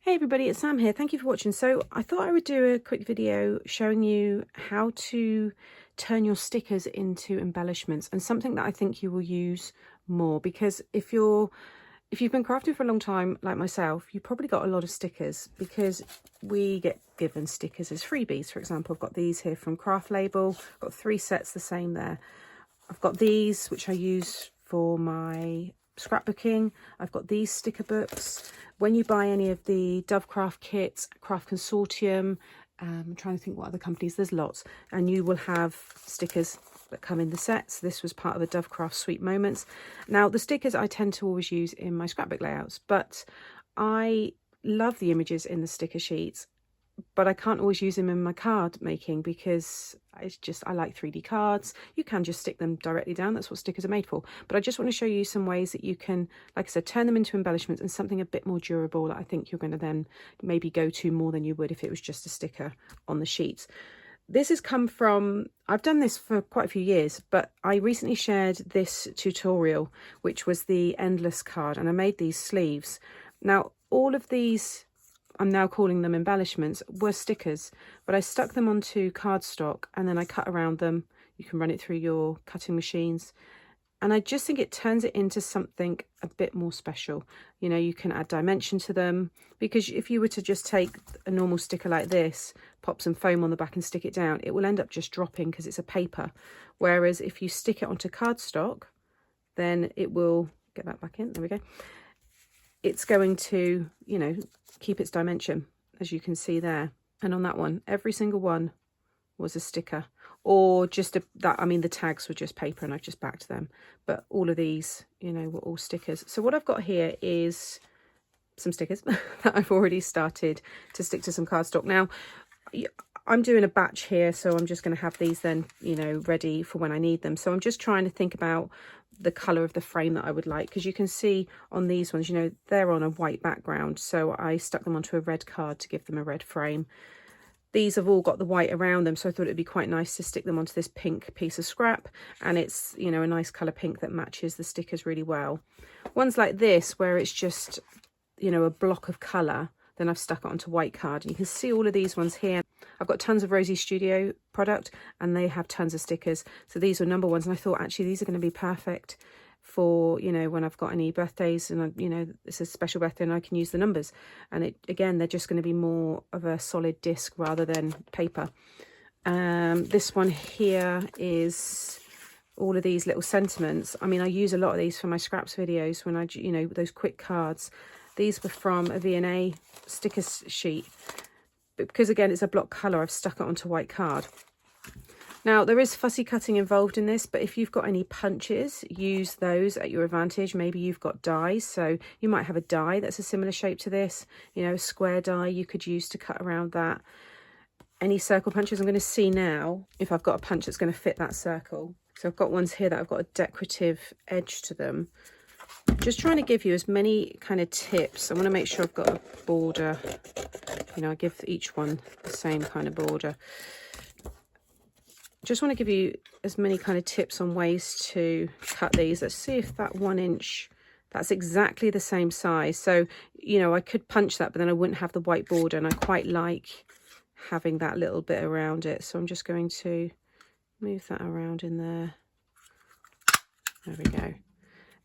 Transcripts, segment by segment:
Hey everybody, it's Sam here. Thank you for watching. So I thought I would do a quick video showing you how to turn your stickers into embellishments, and something that I think you will use more, because if you've been crafting for a long time like myself, you've probably got a lot of stickers, because we get given stickers as freebies. For example, I've got these here from Craft Label. I've got 3 sets the same there. I've got these which I use for my scrapbooking. I've got these sticker books. When you buy any of the Dovecraft kits, Craft Consortium, I'm trying to think what other companies, there's lots, and you will have stickers that come in the sets. This was part of the Dovecraft Sweet Moments. Now, the stickers I tend to always use in my scrapbook layouts, but I love the images in the sticker sheets, but I can't always use them in my card making, because I like 3D cards. You can just stick them directly down. That's what stickers are made for. But I just want to show you some ways that you can, like I said, turn them into embellishments and something a bit more durable that I think you're going to then maybe go to more than you would if it was just a sticker on the sheets. This has come from, I've done this for quite a few years, but I recently shared this tutorial, which was the Endless card, and I made these sleeves. Now, all of these, I'm now calling them embellishments, were stickers, but I stuck them onto cardstock and then I cut around them. You can run it through your cutting machines, and I just think it turns it into something a bit more special. You know, you can add dimension to them, because if you were to just take a normal sticker like this, pop some foam on the back and stick it down, it will end up just dropping because it's a paper. Whereas if you stick it onto cardstock, then it will, get that back in, there we go. It's going to, you know, keep its dimension, as you can see there. And on that one, every single one was a sticker, or just the tags were just paper and I've just backed them, but all of these, you know, were all stickers. So what I've got here is some stickers that I've already started to stick to some cardstock. Now, I'm doing a batch here, so I'm just going to have these then, you know, ready for when I need them. So I'm just trying to think about the colour of the frame that I would like, because you can see on these ones, you know, they're on a white background, so I stuck them onto a red card to give them a red frame. These have all got the white around them, so I thought it'd be quite nice to stick them onto this pink piece of scrap, and it's, you know, a nice colour pink that matches the stickers really well. Ones like this, where it's just, you know, a block of colour, then I've stuck it onto white card. And you can see all of these ones here. I've got tons of Rosie Studio product, and they have tons of stickers. So these were number ones, and I thought actually these are going to be perfect for, you know, when I've got any birthdays and, you know, it's a special birthday and I can use the numbers. And again, they're just going to be more of a solid disc rather than paper. This one here is all of these little sentiments. I mean, I use a lot of these for my scraps videos when I, you know, those quick cards. These were from a V&A sticker sheet, but because again it's a block colour, I've stuck it onto white card. Now, there is fussy cutting involved in this, but if you've got any punches, use those at your advantage. Maybe you've got dies, so you might have a die that's a similar shape to this, you know, a square die you could use to cut around that. Any circle punches, I'm going to see now if I've got a punch that's going to fit that circle. So I've got ones here that I've got a decorative edge to them. Just trying to give you as many kind of tips. I want to make sure I've got a border. You know, I give each one the same kind of border. Just want to give you as many kind of tips on ways to cut these. Let's see if that 1 inch, that's exactly the same size. So, you know, I could punch that, but then I wouldn't have the white border, and I quite like having that little bit around it. So I'm just going to move that around in there. There we go.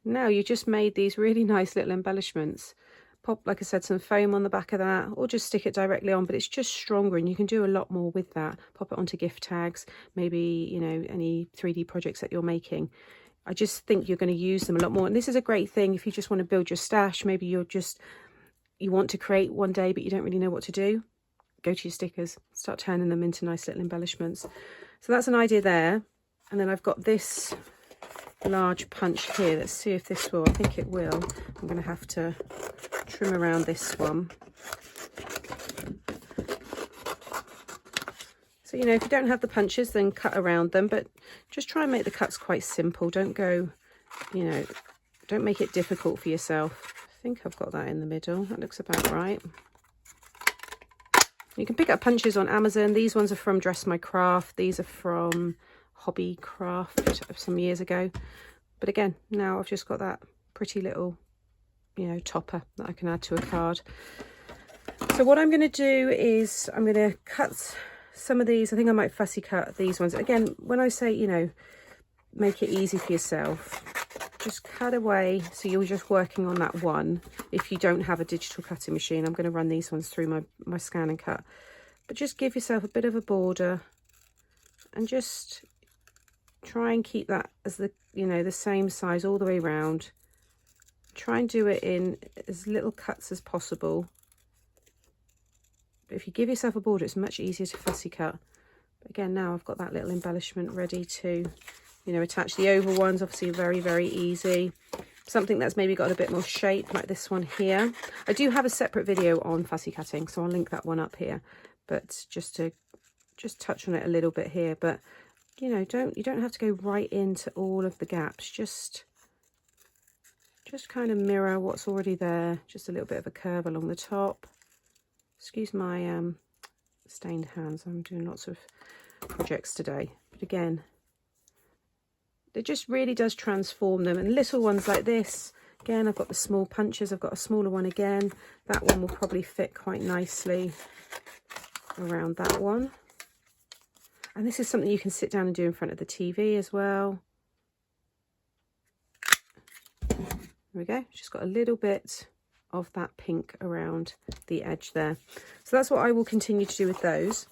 Now you just made these really nice little embellishments. Pop, like I said, some foam on the back of that, or just stick it directly on, but it's just stronger and you can do a lot more with that. Pop it onto gift tags, maybe, you know, any 3D projects that you're making. I just think you're going to use them a lot more. And this is a great thing if you just want to build your stash. Maybe you want to create one day, but you don't really know what to do. Go to your stickers, start turning them into nice little embellishments. So that's an idea there. And then I've got this large punch here. Let's see if this will. I think it will. I'm going to have to trim around this one. So, you know, if you don't have the punches, then cut around them, but just try and make the cuts quite simple. Don't go, you know, don't make it difficult for yourself. I think I've got that in the middle. That looks about right. You can pick up punches on Amazon. These ones are from Dress My Craft. These are from Hobby Craft some years ago. But again, now I've just got that pretty little, you know, topper that I can add to a card. So what I'm going to do is I'm going to cut some of these. I think I might fussy cut these ones. Again, when I say, you know, make it easy for yourself, just cut away so you're just working on that one. If you don't have a digital cutting machine, I'm going to run these ones through my scan and cut. But just give yourself a bit of a border and just try and keep that as the, you know, the same size all the way around. Try and do it in as little cuts as possible. But if you give yourself a border, it's much easier to fussy cut. But again, now I've got that little embellishment ready to, you know, attach. The oval ones obviously very, very easy. Something that's maybe got a bit more shape, like this one here. I do have a separate video on fussy cutting, so I'll link that one up here. But just to touch on it a little bit here. But you know, you don't have to go right into all of the gaps. Just kind of mirror what's already there. Just a little bit of a curve along the top. Excuse my stained hands. I'm doing lots of projects today. But again, it just really does transform them. And little ones like this, again, I've got the small punches. I've got a smaller one again. That one will probably fit quite nicely around that one. And this is something you can sit down and do in front of the TV as well. There we go. Just got a little bit of that pink around the edge there. So that's what I will continue to do with those.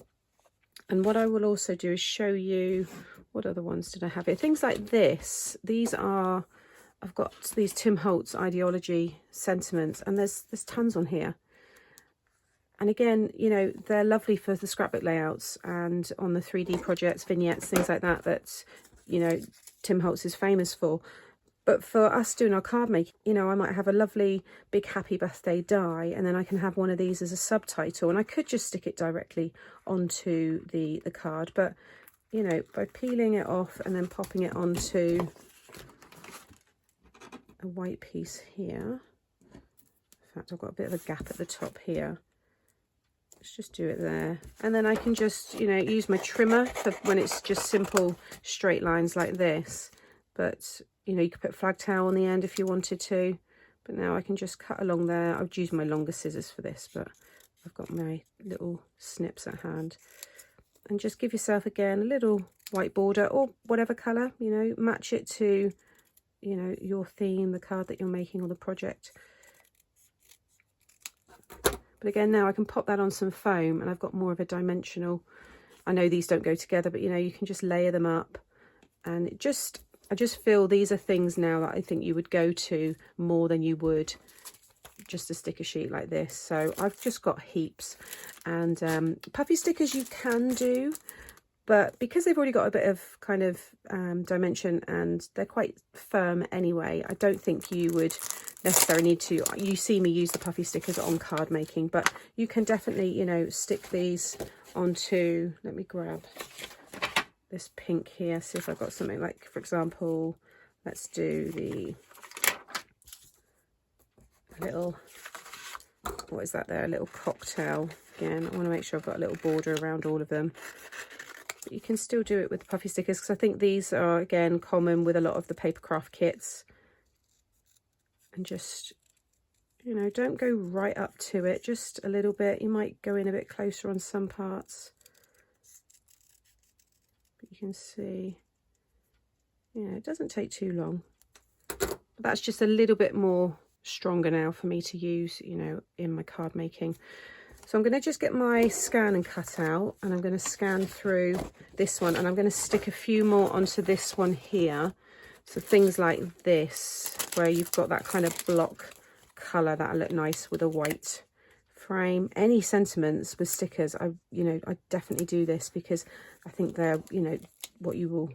And what I will also do is show you, what other ones did I have here? Things like this. These are, I've got these Tim Holtz ideology sentiments, and there's tons on here. And again, you know, they're lovely for the scrapbook layouts and on the 3D projects, vignettes, things like that, that, you know, Tim Holtz is famous for. But for us doing our card making, you know, I might have a lovely big happy birthday die, and then I can have one of these as a subtitle, and I could just stick it directly onto the card. But, you know, by peeling it off and then popping it onto a white piece here. In fact, I've got a bit of a gap at the top here. Let's just do it there. And then I can just, you know, use my trimmer for when it's just simple straight lines like this. But, you know, you could put flag towel on the end if you wanted to. But now I can just cut along there. I would use my longer scissors for this, but I've got my little snips at hand. And just give yourself, again, a little white border or whatever colour, you know, match it to, you know, your theme, the card that you're making or the project. But again, now I can pop that on some foam, and I've got more of a dimensional. I know these don't go together, but you know, you can just layer them up. And I just feel these are things now that I think you would go to more than you would just a sticker sheet like this. So I've just got heaps. And puffy stickers you can do, but because they've already got a bit of kind of dimension and they're quite firm anyway, I don't think you would necessarily need to. You see me use the puffy stickers on card making, but you can definitely, you know, stick these onto, let me grab this pink here, see if I've got something like, for example, let's do the little, what is that there, a little cocktail. Again, I want to make sure I've got a little border around all of them. But you can still do it with puffy stickers, because I think these are, again, common with a lot of the paper craft kits. And just, you know, don't go right up to it, just a little bit. You might go in a bit closer on some parts. But you can see, yeah, it doesn't take too long. But that's just a little bit more stronger now for me to use, you know, in my card making. So I'm going to just get my scan and cut out, and I'm going to scan through this one, and I'm going to stick a few more onto this one here. So things like this, where you've got that kind of block colour that'll look nice with a white frame. Any sentiments with stickers, I definitely do this, because I think they're, you know, what you will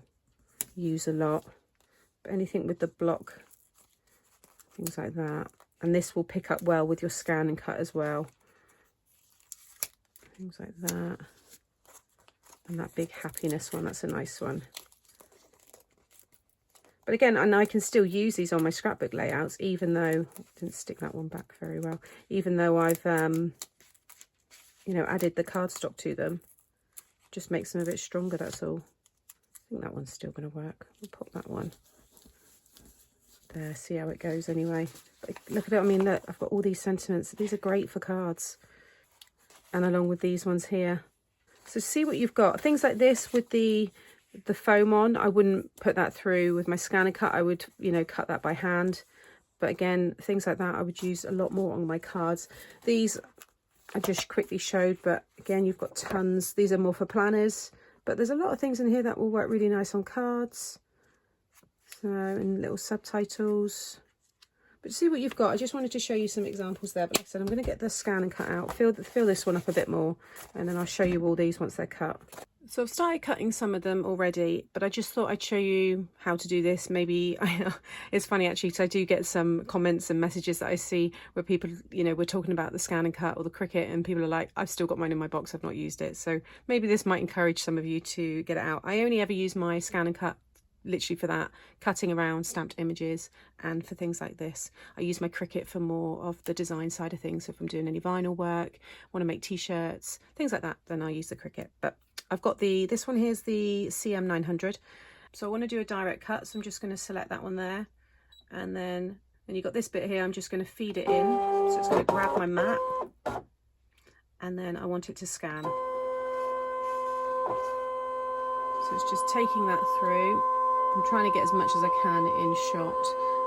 use a lot. But anything with the block, things like that. And this will pick up well with your scan and cut as well. Things like that. And that big happiness one, that's a nice one. But again, and I can still use these on my scrapbook layouts, even though, I didn't stick that one back very well, even though I've, you know, added the cardstock to them. Just makes them a bit stronger, that's all. I think that one's still going to work. We'll pop that one there, see how it goes anyway. But look at it, I mean, look, I've got all these sentiments. These are great for cards. and along with these ones here. So see what you've got. Things like this with the foam on, I wouldn't put that through with my scan and cut. I would, you know, cut that by hand. But again, things like that I would use a lot more on my cards. These I just quickly showed, but again, you've got tons. These are more for planners, but there's a lot of things in here that will work really nice on cards. So, and little subtitles. But see what you've got. I just wanted to show you some examples there. But like I said, I'm going to get the scan and cut out, fill this one up a bit more, and then I'll show you all these once they're cut. So I've started cutting some of them already, but I just thought I'd show you how to do this. Maybe it's funny actually, because I do get some comments and messages that I see where people, you know, we're talking about the scan and cut or the Cricut, and people are like, I've still got mine in my box, I've not used it. So maybe this might encourage some of you to get it out. I only ever use my scan and cut literally for that, cutting around stamped images, and for things like this. I use my Cricut for more of the design side of things. So if I'm doing any vinyl work, want to make t-shirts, things like that, then I use the Cricut. But I've got this one here's the CM900. So I want to do a direct cut, so I'm just going to select that one there, and then you've got this bit here. I'm just going to feed it in, so it's going to grab my mat, and then I want it to scan. So it's just taking that through. I'm trying to get as much as I can in shot.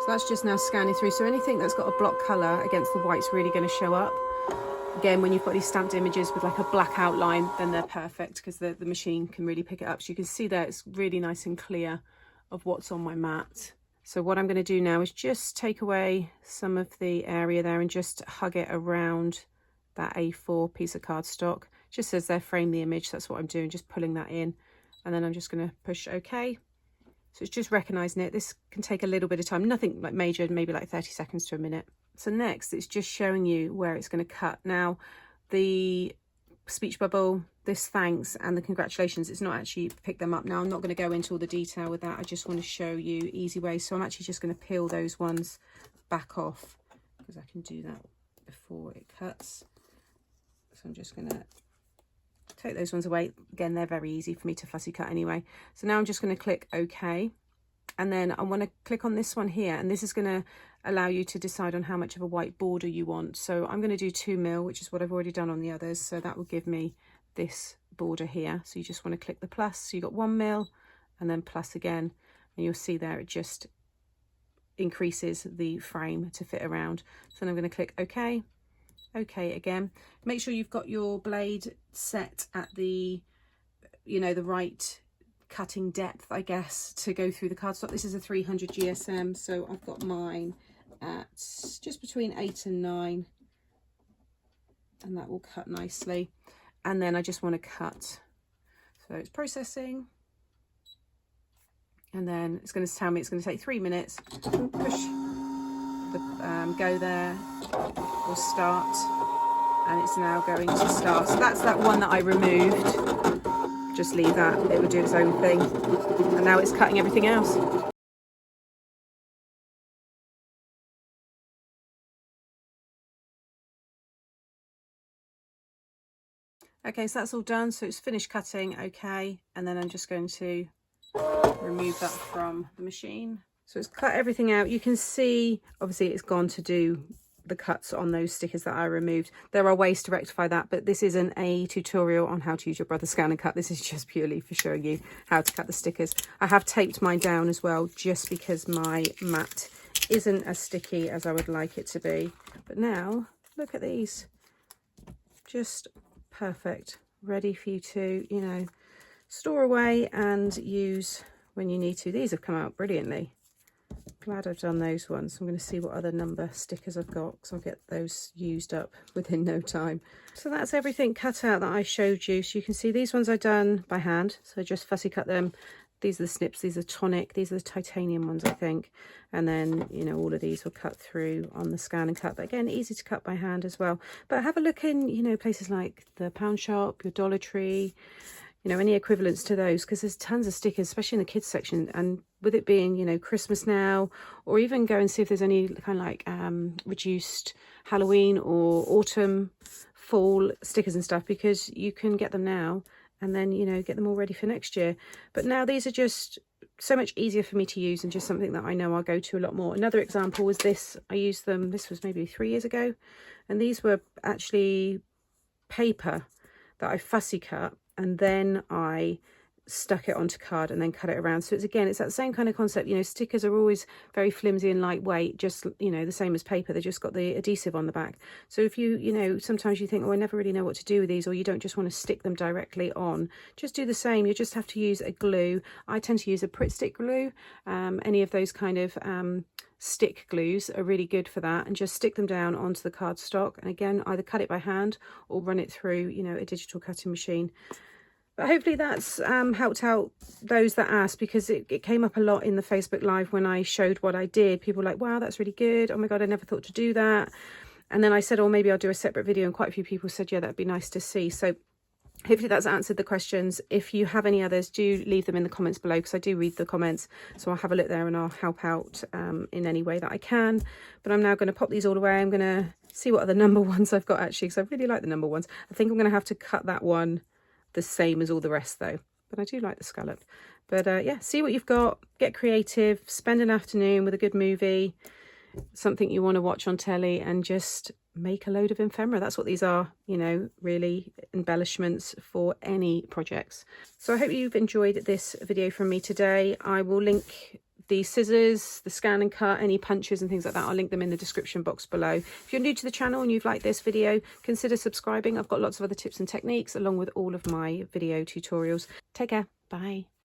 So that's just now scanning through. So anything that's got a block colour against the white's really going to show up. Again, when you've got these stamped images with like a black outline, then they're perfect because the machine can really pick it up. So you can see there it's really nice and clear of what's on my mat. So what I'm going to do now is just take away some of the area there and just hug it around that A4 piece of cardstock. It just says there, frame the image. That's what I'm doing, just pulling that in. And then I'm just going to push OK. So it's just recognising it. This can take a little bit of time, nothing like major, maybe like 30 seconds to a minute. So next, it's just showing you where it's going to cut. Now, the speech bubble, this thanks, and the congratulations, it's not actually picked them up. Now, I'm not going to go into all the detail with that. I just want to show you easy ways. So I'm actually just going to peel those ones back off because I can do that before it cuts. So I'm just going to take those ones away. Again, they're very easy for me to fussy cut anyway. So now I'm just going to click OK, and then I want to click on this one here, and this is going to allow you to decide on how much of a white border you want. So I'm going to do 2 mil, which is what I've already done on the others, so that will give me this border here. So you just want to click the plus, so you got 1 mil and then plus again, and you'll see there it just increases the frame to fit around. So then I'm going to click OK. OK again. Make sure you've got your blade set at the, you know, the right cutting depth, I guess, to go through the cardstock. This is a 300 GSM, so I've got mine at just between 8 and 9, and that will cut nicely. And then I just want to cut. So it's processing, and then it's going to tell me it's going to take 3 minutes. Push the go there, will start, and it's now going to start. So that's that one that I removed. Just leave that, it will do its own thing. And now it's cutting everything else. Okay, so that's all done. So it's finished cutting, okay. And then I'm just going to remove that from the machine. So it's cut everything out. You can see, obviously it's gone to do the cuts on those stickers that I removed. There are ways to rectify that, but this isn't a tutorial on how to use your brother's scan and cut. This is just purely for showing you how to cut the stickers. I have taped mine down as well, just because my mat isn't as sticky as I would like it to be. But now look at these, just perfect, ready for you to, you know, store away and use when you need to. These have come out brilliantly. Glad I've done those ones. I'm going to see what other number stickers I've got, because I'll get those used up within no time. So that's everything cut out that I showed you. So you can see these ones I've done by hand, so I just fussy cut them. These are the snips, these are Tonic, these are the titanium ones, I think. And then, you know, all of these will cut through on the scan and cut, but again, easy to cut by hand as well. But have a look in, you know, places like the Pound Shop, your Dollar Tree, you know, any equivalents to those, because there's tons of stickers, especially in the kids section. And with it being, you know, Christmas now, or even go and see if there's any kind of like reduced Halloween or autumn, fall stickers and stuff, because you can get them now and then, you know, get them all ready for next year. But now these are just so much easier for me to use, and just something that I know I'll go to a lot more. Another example was this. I used them, this was maybe 3 years ago, and these were actually paper that I fussy cut, and then I stuck it onto card and then cut it around. So it's that same kind of concept. You know, stickers are always very flimsy and lightweight, just, you know, the same as paper. They just got the adhesive on the back. So if you know, sometimes you think, oh, I never really know what to do with these, or you don't just want to stick them directly on, just do the same. You just have to use a glue. I tend to use a Pritt stick glue. Any of those kind of stick glues are really good for that, and just stick them down onto the cardstock, and again, either cut it by hand or run it through, you know, a digital cutting machine. But hopefully that's helped out those that asked, because it came up a lot in the Facebook Live when I showed what I did. People were like, wow, that's really good. Oh my God, I never thought to do that. And then I said, oh, maybe I'll do a separate video. And quite a few people said, yeah, that'd be nice to see. So hopefully that's answered the questions. If you have any others, do leave them in the comments below, because I do read the comments. So I'll have a look there and I'll help out in any way that I can. But I'm now going to pop these all away. I'm going to see what other number ones I've got, actually, because I really like the number ones. I think I'm going to have to cut that one the same as all the rest though, but I do like the scallop. But yeah, see what you've got, get creative, spend an afternoon with a good movie, something you want to watch on telly, and just make a load of ephemera. That's what these are, you know, really embellishments for any projects. So I hope you've enjoyed this video from me today. I will link the scissors, the scan and cut, any punches and things like that. I'll link them in the description box below. If you're new to the channel and you've liked this video, consider subscribing. I've got lots of other tips and techniques along with all of my video tutorials. Take care. Bye.